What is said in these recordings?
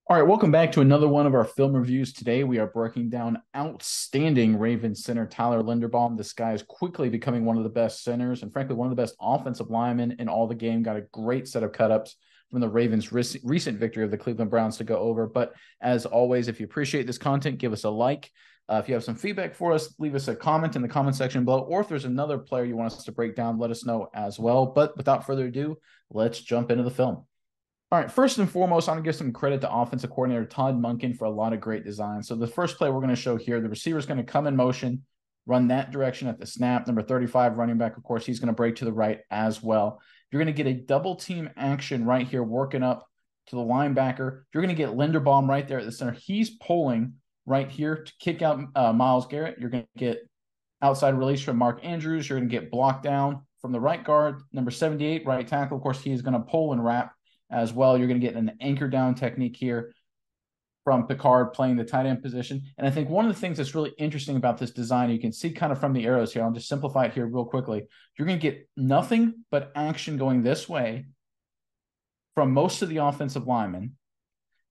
All right, welcome back to another one of our film reviews. Today, we are breaking down outstanding Ravens center Tyler Linderbaum. This guy is quickly becoming one of the best centers and, frankly, one of the best offensive linemen in all the game. Got a great set of cut-ups from the Ravens' recent victory of the Cleveland Browns to go over. But as always, if you appreciate this content, give us a like. If you have some feedback for us, leave us a comment in the comment section below. Or if there's another player you want us to break down, let us know as well. But without further ado, let's jump into the film. All right, first and foremost, I'm going to give some credit to offensive coordinator Todd Monken for a lot of great design. So the first play we're going to show here, the receiver is going to come in motion, run that direction at the snap. Number 35 running back, of course, he's going to break to the right as well. You're going to get a double team action right here, working up to the linebacker. You're going to get Linderbaum right there at the center. He's pulling right here to kick out Myles Garrett. You're going to get outside release from Mark Andrews. You're going to get blocked down from the right guard. Number 78, right tackle. Of course, he's going to pull and wrap as well. You're going to get an anchor down technique here from Picard playing the tight end position. And I think one of the things that's really interesting about this design, you can see kind of from the arrows here, I'll just simplify it here real quickly. You're going to get nothing but action going this way from most of the offensive linemen.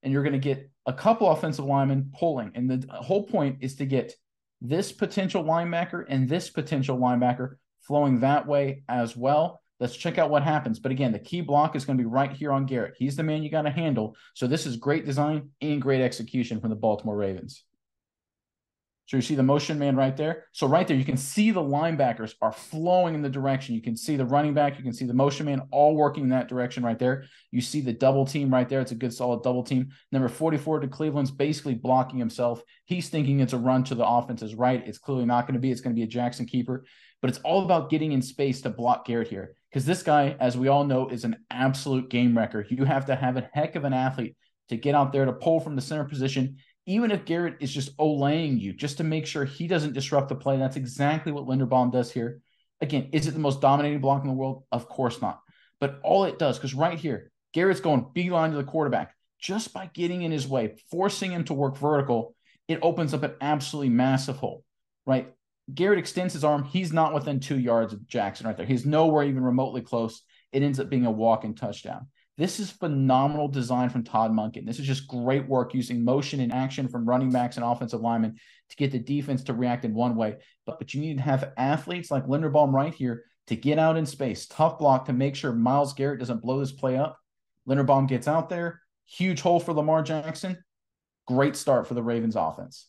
And you're going to get a couple offensive linemen pulling. And the whole point is to get this potential linebacker and this potential linebacker flowing that way as well. Let's check out what happens. But again, the key block is going to be right here on Garrett. He's the man you got to handle. So this is great design and great execution from the Baltimore Ravens. So you see the motion man right there. So right there, you can see the linebackers are flowing in the direction. You can see the running back. You can see the motion man all working in that direction right there. You see the double team right there. It's a good, solid double team. Number 44 to Cleveland's basically blocking himself. He's thinking it's a run to the offense's right. It's clearly not going to be. It's going to be a Jackson keeper. But it's all about getting in space to block Garrett here. Because this guy, as we all know, is an absolute game wrecker. You have to have a heck of an athlete to get out there to pull from the center position, even if Garrett is just olaying you, just to make sure he doesn't disrupt the play. That's exactly what Linderbaum does here. Again, is it the most dominating block in the world? Of course not. But all it does, because right here, Garrett's going beeline to the quarterback. Just by getting in his way, forcing him to work vertical, it opens up an absolutely massive hole, right? Garrett extends his arm. He's not within 2 yards of Jackson right there. He's nowhere even remotely close. It ends up being a walk-in touchdown. This is phenomenal design from Todd Monken. This is just great work using motion and action from running backs and offensive linemen to get the defense to react in one way. But you need to have athletes like Linderbaum right here to get out in space. Tough block to make sure Myles Garrett doesn't blow this play up. Linderbaum gets out there. Huge hole for Lamar Jackson. Great start for the Ravens offense.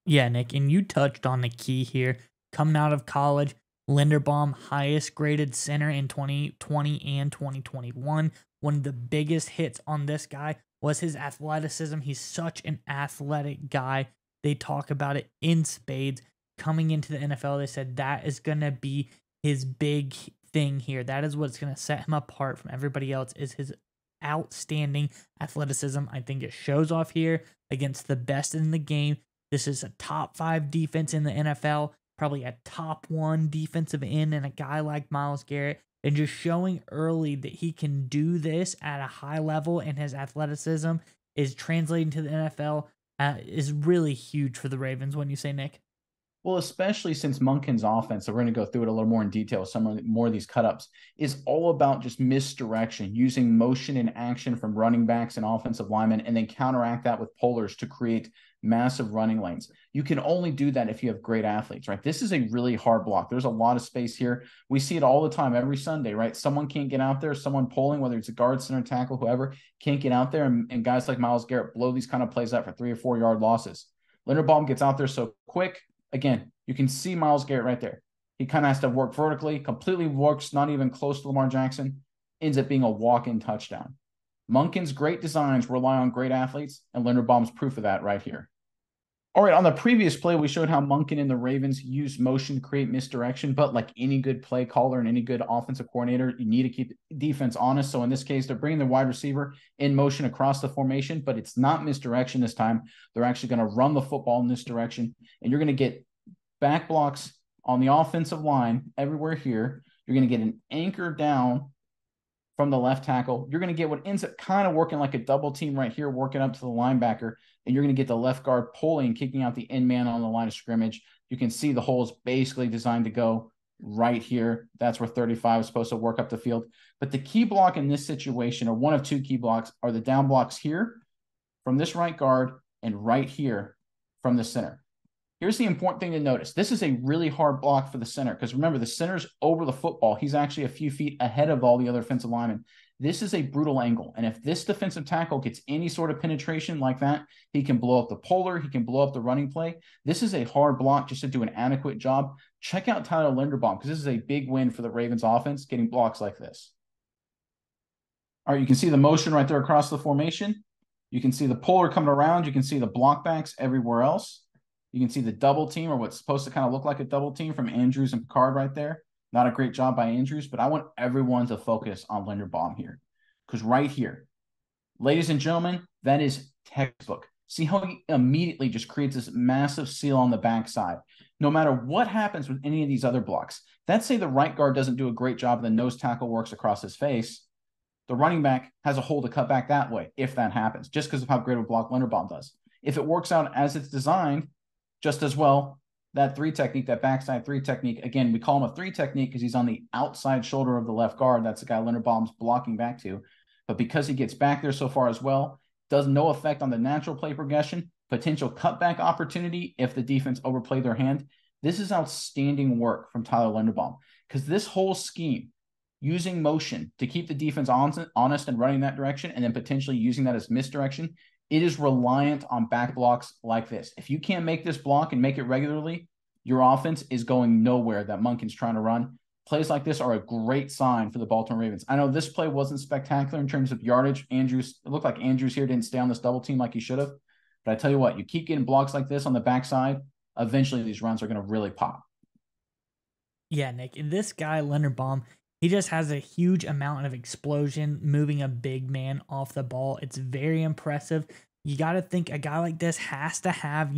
Yeah, Nick, and you touched on the key here. Coming out of college, Linderbaum, highest graded center in 2020 and 2021. One of the biggest hits on this guy was his athleticism. He's such an athletic guy. They talk about it in spades. Coming into the NFL, they said that is going to be his big thing here. That is what's going to set him apart from everybody else, is his outstanding athleticism. I think it shows off here against the best in the game. This is a top 5 defense in the NFL, probably a top 1 defensive end, and a guy like Myles Garrett, and just showing early that he can do this at a high level, and his athleticism is translating to the NFL is really huge for the Ravens. When you say, Nick? Well, especially since Monken's offense, so we're going to go through it a little more in detail, some more of these cut-ups, is all about just misdirection, using motion and action from running backs and offensive linemen, and then counteract that with pullers to create massive running lanes. You can only do that if you have great athletes, right? This is a really hard block. There's a lot of space here. We see it all the time, every Sunday, right? Someone can't get out there, someone pulling, whether it's a guard, center, tackle, whoever, can't get out there, and guys like Myles Garrett blow these kind of plays out for 3 or 4 yard losses. Linderbaum gets out there so quick. Again, you can see Myles Garrett right there. He kind of has to work vertically, completely works, not even close to Lamar Jackson, ends up being a walk-in touchdown. Monken's great designs rely on great athletes, and Linderbaum's proof of that right here. All right, on the previous play, we showed how Monken and the Ravens use motion to create misdirection, but like any good play caller and any good offensive coordinator, you need to keep defense honest. So in this case, they're bringing the wide receiver in motion across the formation, but it's not misdirection this time. They're actually going to run the football in this direction, and you're going to get back blocks on the offensive line everywhere here. You're going to get an anchor down from the left tackle. You're going to get what ends up kind of working like a double team right here, working up to the linebacker, and you're going to get the left guard pulling, kicking out the end man on the line of scrimmage. You can see the hole is basically designed to go right here. That's where 35 is supposed to work up the field. But the key block in this situation, or one of two key blocks, are the down blocks here from this right guard and right here from the center. Here's the important thing to notice. This is a really hard block for the center because remember, the center's over the football. He's actually a few feet ahead of all the other offensive linemen. This is a brutal angle. And if this defensive tackle gets any sort of penetration like that, he can blow up the polar, he can blow up the running play. This is a hard block just to do an adequate job. Check out Tyler Linderbaum because this is a big win for the Ravens offense, getting blocks like this. All right, you can see the motion right there across the formation. You can see the polar coming around. You can see the block backs everywhere else. You can see the double team, or what's supposed to kind of look like a double team from Andrews and Picard right there. Not a great job by Andrews, but I want everyone to focus on Linderbaum here. Because right here, ladies and gentlemen, that is textbook. See how he immediately just creates this massive seal on the backside. No matter what happens with any of these other blocks, let's say the right guard doesn't do a great job and the nose tackle works across his face. The running back has a hole to cut back that way if that happens, just because of how great of a block Linderbaum does. If it works out as it's designed, just as well, that three technique, that backside three technique, again, we call him a three technique because he's on the outside shoulder of the left guard. That's the guy Linderbaum's blocking back to. But because he gets back there so far as well, does no effect on the natural play progression, potential cutback opportunity if the defense overplayed their hand. This is outstanding work from Tyler Linderbaum because this whole scheme, using motion to keep the defense honest and running that direction, and then potentially using that as misdirection, it is reliant on back blocks like this. If you can't make this block and make it regularly, your offense is going nowhere that Monken's trying to run. Plays like this are a great sign for the Baltimore Ravens. I know this play wasn't spectacular in terms of yardage. It looked like Andrews here didn't stay on this double team like he should have. But I tell you what, you keep getting blocks like this on the backside, eventually these runs are going to really pop. Yeah, Nick, and this guy, Linderbaum, he just has a huge amount of explosion moving a big man off the ball. It's very impressive. You got to think a guy like this has to have,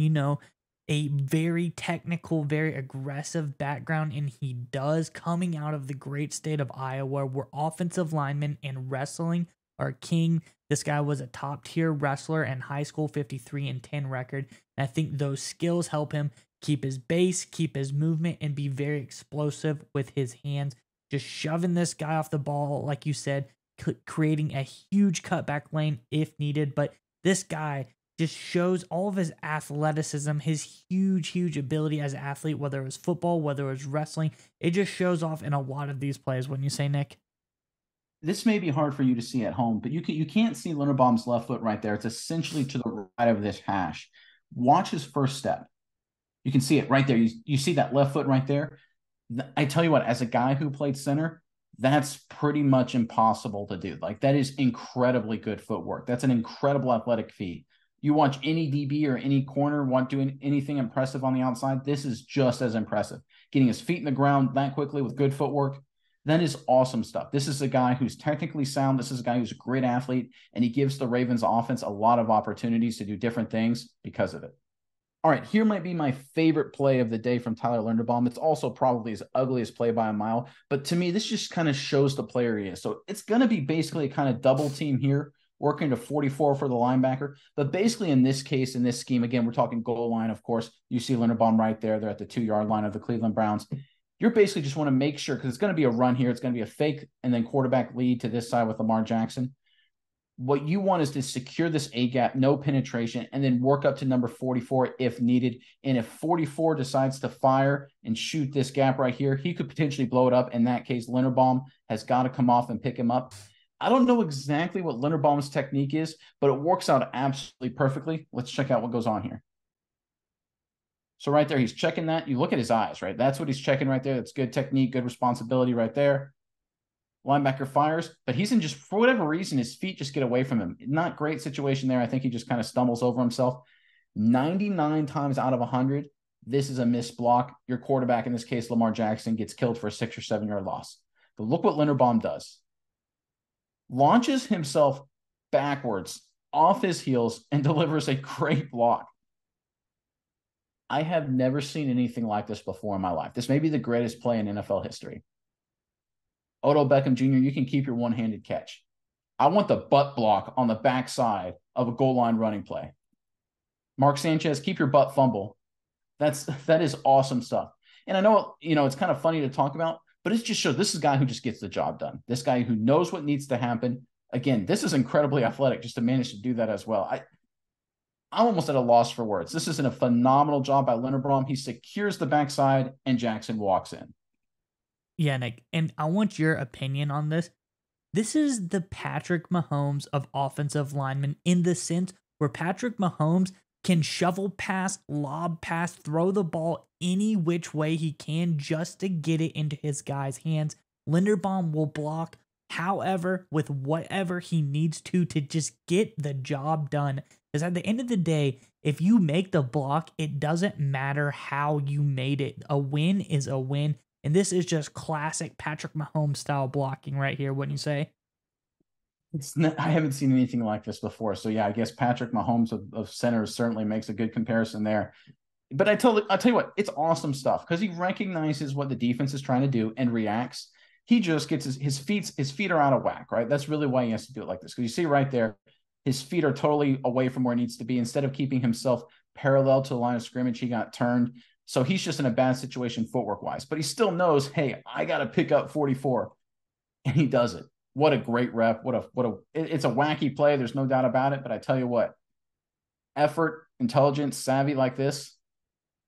a very technical, very aggressive background, and he does, coming out of the great state of Iowa, where offensive linemen and wrestling are king. This guy was a top-tier wrestler in high school, 53-10 record, and I think those skills help him keep his base, keep his movement, and be very explosive with his hands. Just shoving this guy off the ball, like you said, creating a huge cutback lane if needed. But this guy just shows all of his athleticism, his huge ability as an athlete, whether it was football, whether it was wrestling. It just shows off in a lot of these plays, wouldn't you say, Nick? This may be hard for you to see at home, but you can't see Linderbaum's left foot right there. It's essentially to the right of this hash. Watch his first step. You can see it right there. You see that left foot right there? I tell you what, as a guy who played center, that's pretty much impossible to do. Like, that is incredibly good footwork. That's an incredible athletic feat. You watch any DB or any corner doing anything impressive on the outside, this is just as impressive. Getting his feet in the ground that quickly with good footwork, that is awesome stuff. This is a guy who's technically sound. This is a guy who's a great athlete, and he gives the Ravens offense a lot of opportunities to do different things because of it. All right, here might be my favorite play of the day from Tyler Linderbaum. It's also probably his ugliest play by a mile, but to me, this just kind of shows the player he is. So it's going to be basically a kind of double team here, working to 44 for the linebacker. But basically in this case, in this scheme, again, we're talking goal line, of course. You see Linderbaum right there. They're at the 2-yard line of the Cleveland Browns. You're basically just want to make sure, because it's going to be a run here. It's going to be a fake and then quarterback lead to this side with Lamar Jackson. What you want is to secure this A-gap, no penetration, and then work up to number 44 if needed. And if 44 decides to fire and shoot this gap right here, he could potentially blow it up. In that case, Linderbaum has got to come off and pick him up. I don't know exactly what Linderbaum's technique is, but it works out absolutely perfectly. Let's check out what goes on here. So right there, he's checking that. You look at his eyes, right? That's what he's checking right there. That's good technique, good responsibility right there. Linebacker fires, but he's in just, for whatever reason, his feet just get away from him. Not great situation there. I think he just kind of stumbles over himself. 99 times out of 100, this is a missed block. Your quarterback, in this case, Lamar Jackson, gets killed for a 6 or 7 yard loss. But look what Linderbaum does. Launches himself backwards off his heels and delivers a great block. I have never seen anything like this before in my life. This may be the greatest play in NFL history. Odell Beckham Jr., you can keep your one-handed catch. I want the butt block on the backside of a goal line running play. Mark Sanchez, keep your butt fumble. That is awesome stuff. And I know, it's kind of funny to talk about, but it just shows this is a guy who just gets the job done. This guy who knows what needs to happen. Again, this is incredibly athletic just to manage to do that as well. I'm almost at a loss for words. This is a phenomenal job by Linderbaum. He secures the backside, and Jackson walks in. Yeah, Nick, and I want your opinion on this. This is the Patrick Mahomes of offensive linemen in the sense where Patrick Mahomes can shovel pass, lob pass, throw the ball any which way he can just to get it into his guy's hands. Linderbaum will block, however, with whatever he needs to just get the job done. Because at the end of the day, if you make the block, it doesn't matter how you made it. A win is a win. And this is just classic Patrick Mahomes style blocking right here, wouldn't you say? I haven't seen anything like this before. So yeah, I guess Patrick Mahomes of centers certainly makes a good comparison there. But I'll tell you what, it's awesome stuff because he recognizes what the defense is trying to do and reacts. He just gets his feet are out of whack, right? That's really why he has to do it like this. Because you see right there, his feet are totally away from where he needs to be. Instead of keeping himself parallel to the line of scrimmage, he got turned. So he's just in a bad situation footwork wise. But he still knows, hey, I got to pick up 44, and he does it. What a great rep. It's a wacky play. There's no doubt about it. But I tell you what, effort, intelligence, savvy like this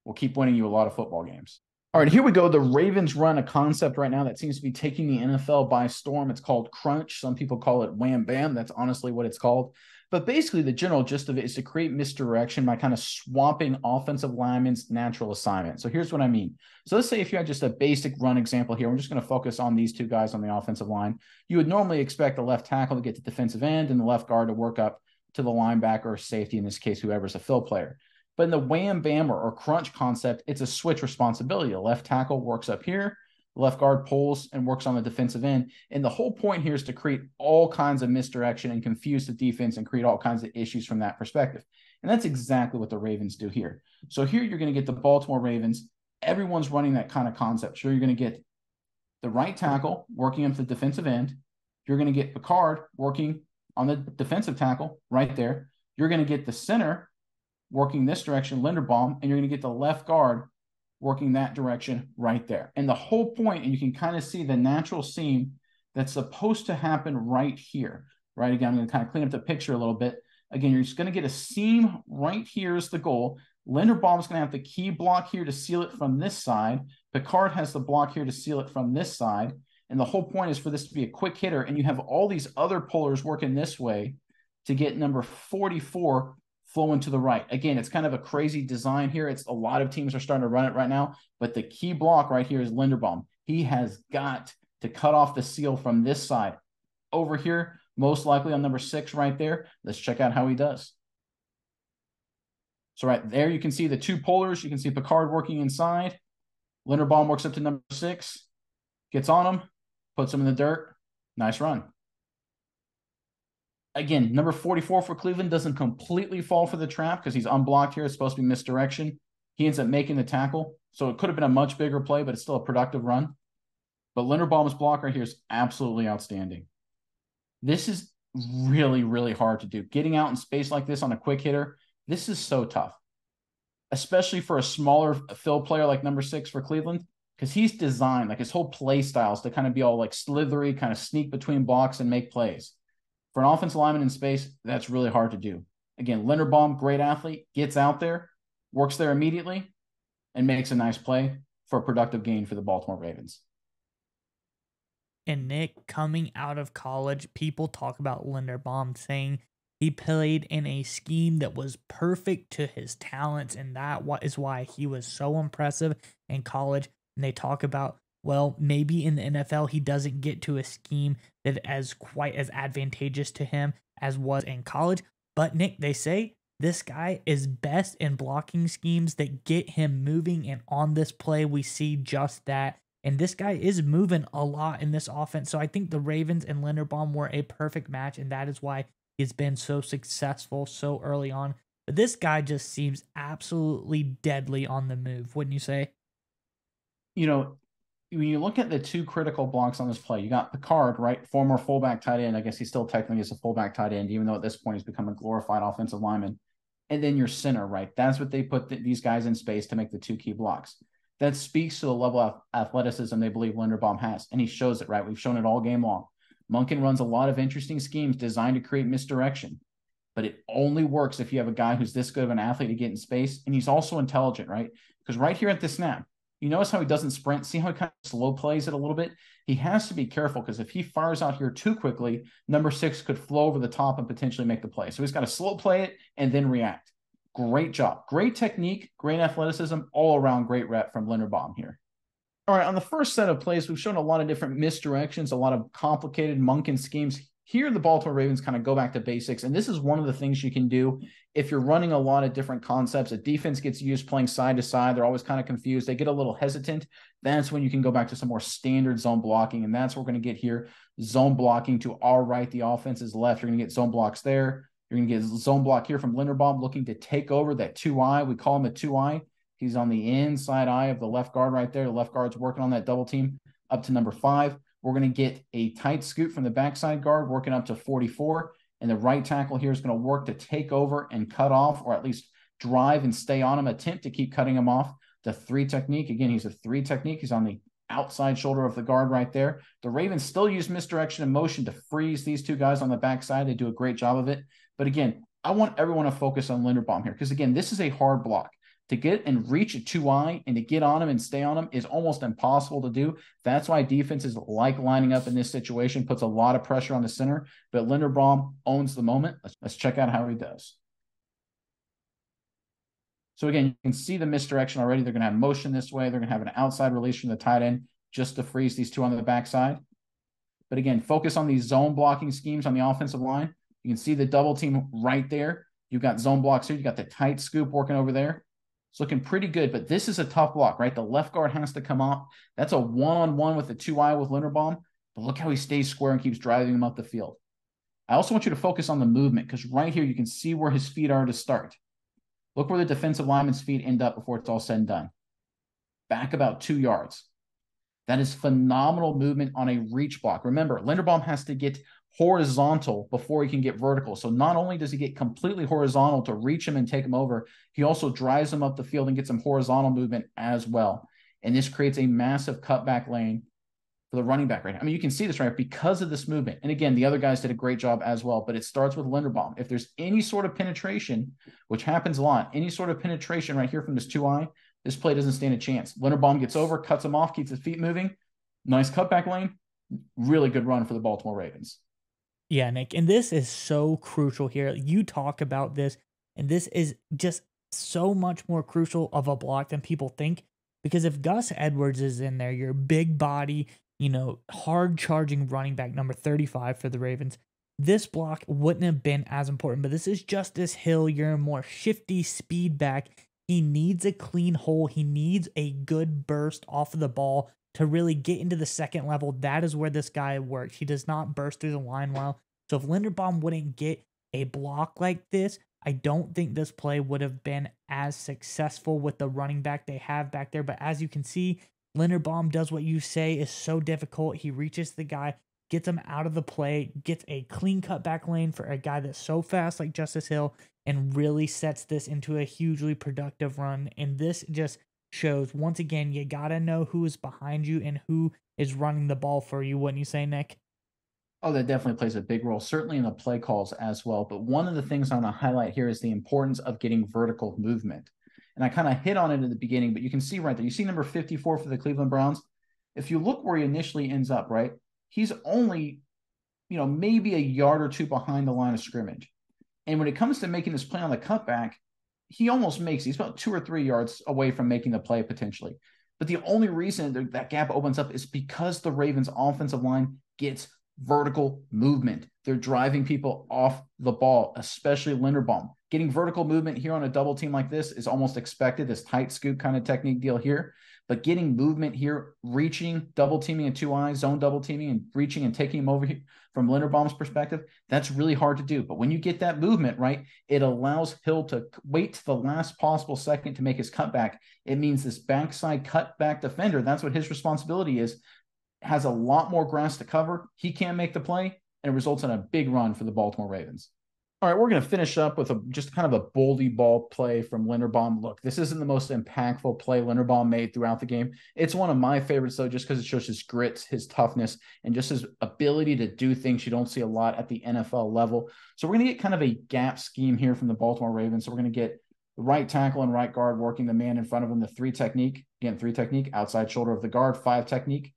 will keep winning you a lot of football games. All right, here we go. The Ravens run a concept right now that seems to be taking the NFL by storm. It's called crunch. Some people call it wham bam. That's honestly what it's called. But basically, the general gist of it is to create misdirection by kind of swapping offensive linemen's natural assignment. So here's what I mean. So let's say if you had just a basic run example here, we're just going to focus on these two guys on the offensive line. You would normally expect the left tackle to get to defensive end and the left guard to work up to the linebacker or safety, in this case, whoever's a fill player. But in the wham bam or crunch concept, it's a switch responsibility. The left tackle works up here, the left guard pulls and works on the defensive end. And the whole point here is to create all kinds of misdirection and confuse the defense and create all kinds of issues from that perspective. And that's exactly what the Ravens do here. So here you're going to get the Baltimore Ravens. Everyone's running that kind of concept. Sure, you're going to get the right tackle working up the defensive end. You're going to get Picard working on the defensive tackle right there. You're going to get the center working this direction, Linderbaum, and you're going to get the left guard working that direction right there. And the whole point, and you can kind of see the natural seam that's supposed to happen right here, right? Again, I'm going to kind of clean up the picture a little bit. Again, you're just going to get a seam right here is the goal. Linderbaum's going to have the key block here to seal it from this side. Picard has the block here to seal it from this side. And the whole point is for this to be a quick hitter, and you have all these other pullers working this way to get number 44 flowing to the right. Again, it's kind of a crazy design here. It's a lot of teams are starting to run it right now, but the key block right here is Linderbaum. He has got to cut off the seal from this side. Over here, most likely on number 6 right there. Let's check out how he does. So right there, you can see the two pullers. You can see Picard working inside. Linderbaum works up to number 6, gets on him, puts him in the dirt. Nice run. Again, number 44 for Cleveland doesn't completely fall for the trap because he's unblocked here. It's supposed to be misdirection. He ends up making the tackle. So it could have been a much bigger play, but it's still a productive run. But Linderbaum's block right here is absolutely outstanding. This is really, really hard to do. Getting out in space like this on a quick hitter, this is so tough, especially for a smaller fill player like number 6 for Cleveland, because he's designed, like his whole play styles to kind of be all like slithery, kind of sneak between blocks and make plays. For an offensive lineman in space, that's really hard to do. Again, Linderbaum, great athlete, gets out there, works there immediately, and makes a nice play for a productive gain for the Baltimore Ravens. And Nick, coming out of college, people talk about Linderbaum saying he played in a scheme that was perfect to his talents, and that is why he was so impressive in college. And they talk about, well, maybe in the NFL he doesn't get to a scheme that is quite as advantageous to him as was in college. But Nick, they say this guy is best in blocking schemes that get him moving, and on this play we see just that. And this guy is moving a lot in this offense. So I think the Ravens and Linderbaum were a perfect match, and that is why he's been so successful so early on. But this guy just seems absolutely deadly on the move, wouldn't you say? You know, when you look at the two critical blocks on this play, you got Picard, right? Former fullback tight end. I guess he still technically is a fullback tight end, even though at this point he's become a glorified offensive lineman. And then your center, right? That's what they put these guys in space to make the two key blocks. That speaks to the level of athleticism they believe Linderbaum has, and he shows it, right? We've shown it all game long. Monken runs a lot of interesting schemes designed to create misdirection, but it only works if you have a guy who's this good of an athlete to get in space, and he's also intelligent, right? Because right here at the snap, you notice how he doesn't sprint. See how he kind of slow plays it a little bit? He has to be careful because if he fires out here too quickly, number 6 could flow over the top and potentially make the play. So he's got to slow play it and then react. Great job. Great technique, great athleticism, all around great rep from Linderbaum here. All right, on the first set of plays, we've shown a lot of different misdirections, a lot of complicated Monken schemes. Here, the Baltimore Ravens kind of go back to basics, and this is one of the things you can do if you're running a lot of different concepts. A defense gets used playing side to side. They're always kind of confused. They get a little hesitant. That's when you can go back to some more standard zone blocking, and that's what we're going to get here. Zone blocking to our right, the offense is left. You're going to get zone blocks there. You're going to get zone block here from Linderbaum looking to take over that 2-eye. We call him a 2-eye. He's on the inside eye of the left guard right there. The left guard's working on that double team up to number 5. We're going to get a tight scoop from the backside guard working up to 44. And the right tackle here is going to work to take over and cut off, or at least drive and stay on him, attempt to keep cutting him off. The 3 technique. Again, he's a 3 technique. He's on the outside shoulder of the guard right there. The Ravens still use misdirection and motion to freeze these 2 guys on the backside. They do a great job of it. But again, I want everyone to focus on Linderbaum here because, again, this is a hard block. To get and reach a 2-eye and to get on him and stay on him is almost impossible to do. That's why defenses like lining up in this situation, puts a lot of pressure on the center, but Linderbaum owns the moment. Let's check out how he does. So again, you can see the misdirection already. They're going to have motion this way. They're going to have an outside release from the tight end just to freeze these 2 on the backside. But again, focus on these zone blocking schemes on the offensive line. You can see the double team right there. You've got zone blocks here. You got the tight scoop working over there. It's looking pretty good, but this is a tough block, right? The left guard has to come off. That's a one-on-one with the 2-eye with Linderbaum, but look how he stays square and keeps driving him up the field. I also want you to focus on the movement because right here you can see where his feet are to start. Look where the defensive lineman's feet end up before it's all said and done. Back about 2 yards. That is phenomenal movement on a reach block. Remember, Linderbaum has to get horizontal before he can get vertical. So not only does he get completely horizontal to reach him and take him over, he also drives him up the field and gets some horizontal movement as well. And this creates a massive cutback lane for the running back right now. I mean, you can see this right because of this movement. And again, the other guys did a great job as well, but it starts with Linderbaum. If there's any sort of penetration, which happens a lot, any sort of penetration right here from this 2-eye, this play doesn't stand a chance. Linderbaum gets over, cuts him off, keeps his feet moving. Nice cutback lane. Really good run for the Baltimore Ravens. Yeah, Nick, and this is so crucial here. You talk about this, and this is just so much more crucial of a block than people think. Because if Gus Edwards is in there, your big body, hard charging running back, number 35 for the Ravens, this block wouldn't have been as important. But this is Justice Hill, your more shifty speed back. He needs a clean hole. He needs a good burst off of the ball to really get into the second level. That is where this guy works. He does not burst through the line well. So if Linderbaum wouldn't get a block like this, I don't think this play would have been as successful with the running back they have back there. But as you can see, Linderbaum does what you say is so difficult. He reaches the guy, gets him out of the play, gets a clean cut back lane for a guy that's so fast like Justice Hill, and really sets this into a hugely productive run. And this just shows, once again, you got to know who is behind you and who is running the ball for you, wouldn't you say, Nick? Oh, that definitely plays a big role, certainly in the play calls as well. But one of the things I want to highlight here is the importance of getting vertical movement. And I kind of hit on it in the beginning, but you can see right there, you see number 54 for the Cleveland Browns. If you look where he initially ends up, right, he's only, maybe a yard or 2 behind the line of scrimmage. And when it comes to making this play on the cutback, he almost makes, he's about 2 or 3 yards away from making the play potentially. But the only reason that gap opens up is because the Ravens offensive line gets vertical movement. They're driving people off the ball, especially Linderbaum. Getting vertical movement here on a double team like this is almost expected, this tight scoop kind of technique deal here. But getting movement here, reaching, double teaming and 2-eyes, zone double teaming and reaching and taking him over here from Linderbaum's perspective, that's really hard to do. But when you get that movement, right, it allows Hill to wait to the last possible second to make his cutback. It means this backside cutback defender, that's what his responsibility is, has a lot more grass to cover. He can't make the play, and it results in a big run for the Baltimore Ravens. All right, we're going to finish up with just kind of a boldy ball play from Linderbaum. Look, this isn't the most impactful play Linderbaum made throughout the game. It's one of my favorites, though, just because it shows his grit, his toughness, and just his ability to do things you don't see a lot at the NFL level. So we're going to get kind of a gap scheme here from the Baltimore Ravens. So we're going to get the right tackle and right guard working the man in front of him, the 3 technique. Again, 3 technique, outside shoulder of the guard, 5 technique.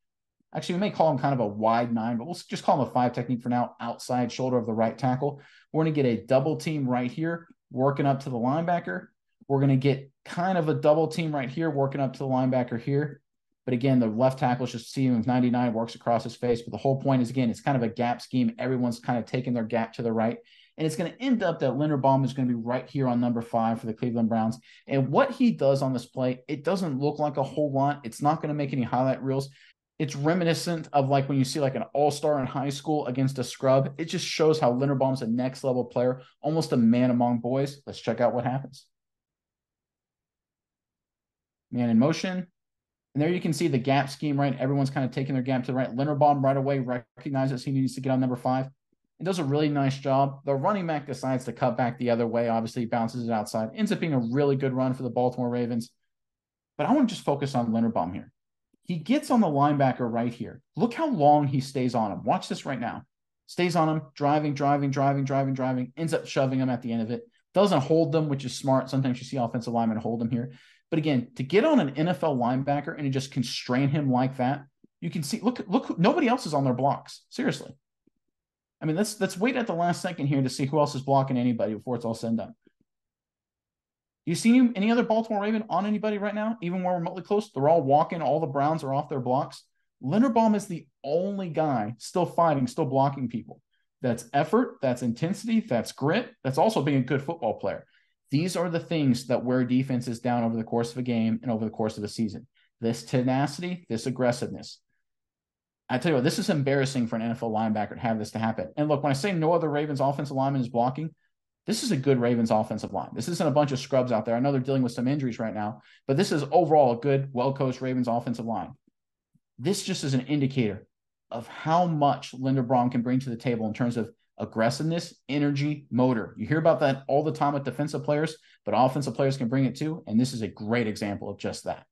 Actually, we may call him kind of a wide 9, but we'll just call him a 5 technique for now, outside shoulder of the right tackle. We're going to get a double team right here, working up to the linebacker. We're going to get kind of a double team right here, working up to the linebacker here. But again, the left tackle is just seeing with 99, works across his face. But the whole point is, again, it's kind of a gap scheme. Everyone's kind of taking their gap to the right. And it's going to end up that Linderbaum is going to be right here on number 5 for the Cleveland Browns. And what he does on this play, it doesn't look like a whole lot. It's not going to make any highlight reels. It's reminiscent of like when you see like an all-star in high school against a scrub. It just shows how Linderbaum's a next level player, almost a man among boys. Let's check out what happens. Man in motion. And there you can see the gap scheme, right? Everyone's kind of taking their gap to the right. Linderbaum right away recognizes he needs to get on number 5. It does a really nice job. The running back decides to cut back the other way. Obviously, he bounces it outside. Ends up being a really good run for the Baltimore Ravens. But I want to just focus on Linderbaum here. He gets on the linebacker right here. Look how long he stays on him. Watch this right now. Stays on him, driving, ends up shoving him at the end of it. Doesn't hold them, which is smart. Sometimes you see offensive linemen hold them here. But again, to get on an NFL linebacker and to just constrain him like that, you can see, look, nobody else is on their blocks. Seriously. I mean, let's wait at the last second here to see who else is blocking anybody before it's all said and done. Do you see any other Baltimore Raven on anybody right now, even more remotely close? They're all walking. All the Browns are off their blocks. Linderbaum is the only guy still fighting, still blocking people. That's effort. That's intensity. That's grit. That's also being a good football player. These are the things that wear defenses down over the course of a game and over the course of a season. This tenacity, this aggressiveness. I tell you what, this is embarrassing for an NFL linebacker to have this to happen. And look, when I say no other Ravens offensive lineman is blocking, this is a good Ravens offensive line. This isn't a bunch of scrubs out there. I know they're dealing with some injuries right now, but this is overall a good, well-coached Ravens offensive line. This just is an indicator of how much Linderbaum can bring to the table in terms of aggressiveness, energy, motor. You hear about that all the time with defensive players, but offensive players can bring it too, and this is a great example of just that.